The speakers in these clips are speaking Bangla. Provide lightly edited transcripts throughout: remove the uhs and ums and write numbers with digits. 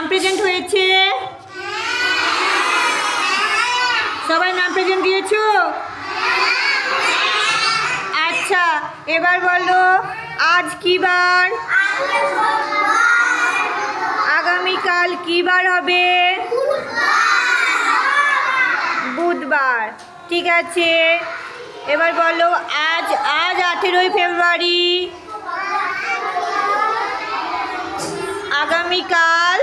প্রেজেন্ট হয়েছে? সবাই নাম প্রেজেন্ট দিয়েছো? আচ্ছা, এবার বলো আজ কি বার? আগামীকাল কি বার হবে? বুধবার। ঠিক আছে, এবার বলো আজ 18ই ফেব্রুয়ারি। আগামীকাল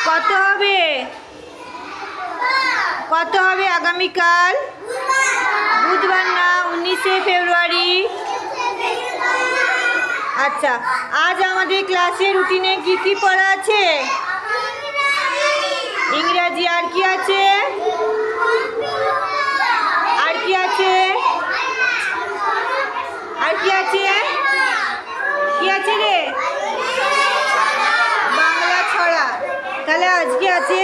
কত হবে? কত হবে আগামীকাল? বুধবার না, 19শে ফেব্রুয়ারি। আচ্ছা, আজ আমাদের ক্লাসের রুটিনে কি কি পড়া আছে? ইংরাজি, আর কি আছে? আর কি আছে? আর কি আছে? কি আছে রে? বাংলা ছড়া। তাহলে আজকে আছে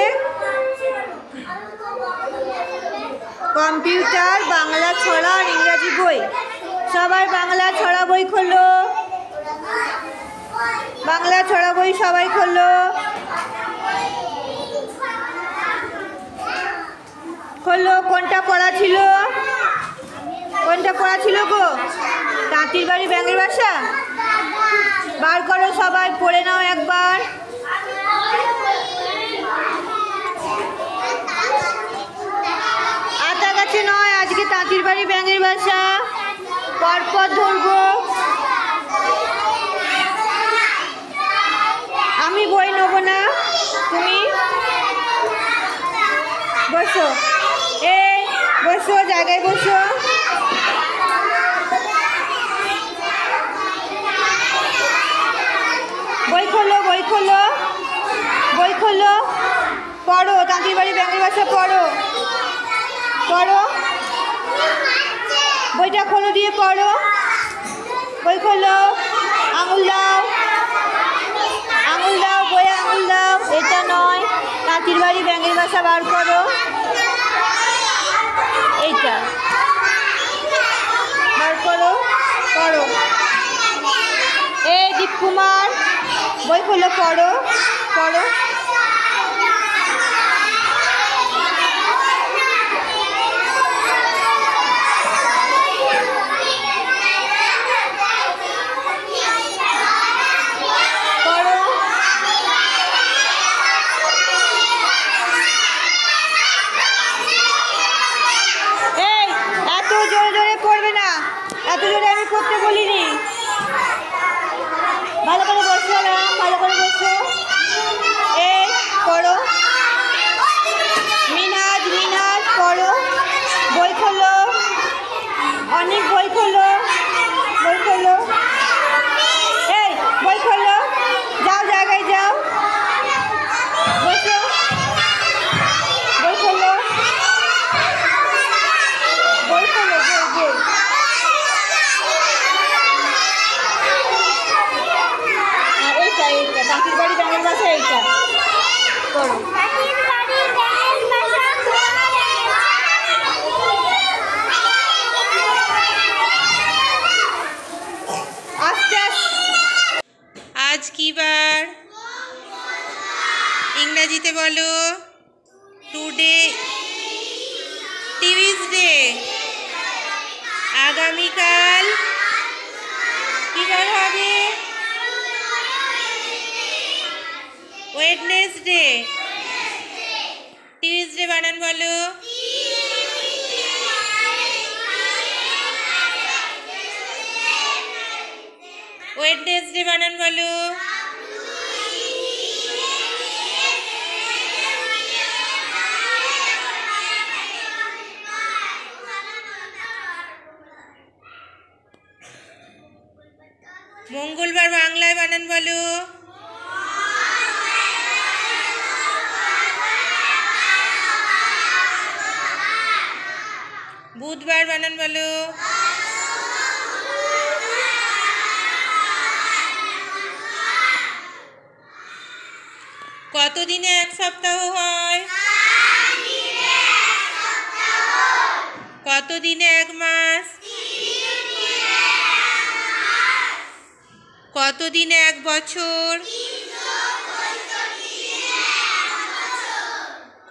কম্পিউটার, বাংলা ছড়া আর ইংরাজি বই। সবাই বাংলা ছড়া বই খোলো। বাংলা ছড়া বই সবাই খোলো। খোলো। কোনটা পড়া ছিল? কোনটা পড়া ছিল গো? তাঁতির বাড়ি ব্যাঙের বাসা। বার করো, সবাই পড়ে নাও একবার। আতা গাছে নয়, আজকে তাঁতির বাড়ি ব্যাঙের বাসা। পরপর ধরবো। আমি বই নেবো না, তুমি বসো। এই বসো, জায়গায় বসো। বই খোলো, বই খোলো, বই খোলো। পড়ো, তাঁতির বাড়ি ব্যাঙের বাসা পড়ো। পড়ো, বইটা খোলো, দিয়ে পড়ো। বই খোলো। আঙুল দাও, আঙুল দাও, বইয়ে আঙুল দাও। এটা নয়, তাঁতির বাড়ি ব্যাঙের বাসা বার করো। এইটা বার করো, পড়ো। এই দীপকুমার, বই খোলো, পড়ো, পড়ো। এত জোরে আমি করতে বলিনি। ভালো করে বসো, ভালো করে বসো। এই পড়ো। মিনাজ, মিনাজ পড়ো। বই খোলো, অনেক বই খোলো, বই খোলো। এই বই খোলো, যাও জায়গায় যাও, বসো। বই খোলো, বই খোলো, বই। তাঁতির বাড়ি ব্যাঙের বাসা এইটা করো। আস্তে আজ কি বার? ইংরাজিতে বলো টুডে, টিউসডে। আগামীকাল কি বার হবে? ওয়েডনেসডে। টিউসডে বানান বলো। ওয়েডনেসডে বানান বলো। মঙ্গলবার বাংলায় বানান বলো। বুধবার বানান বলো। কত দিনে এক সপ্তাহ হয়? কত দিনে এক মাস? কত দিনে এক বছর?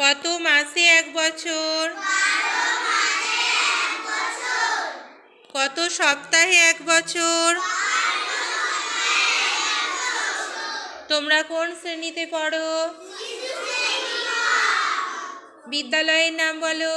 কত মাসে এক বছর? কত সপ্তাহে এক বছর? তোমরা কোন শ্রেণীতে পড়ো? বিদ্যালয়ের নাম বলো।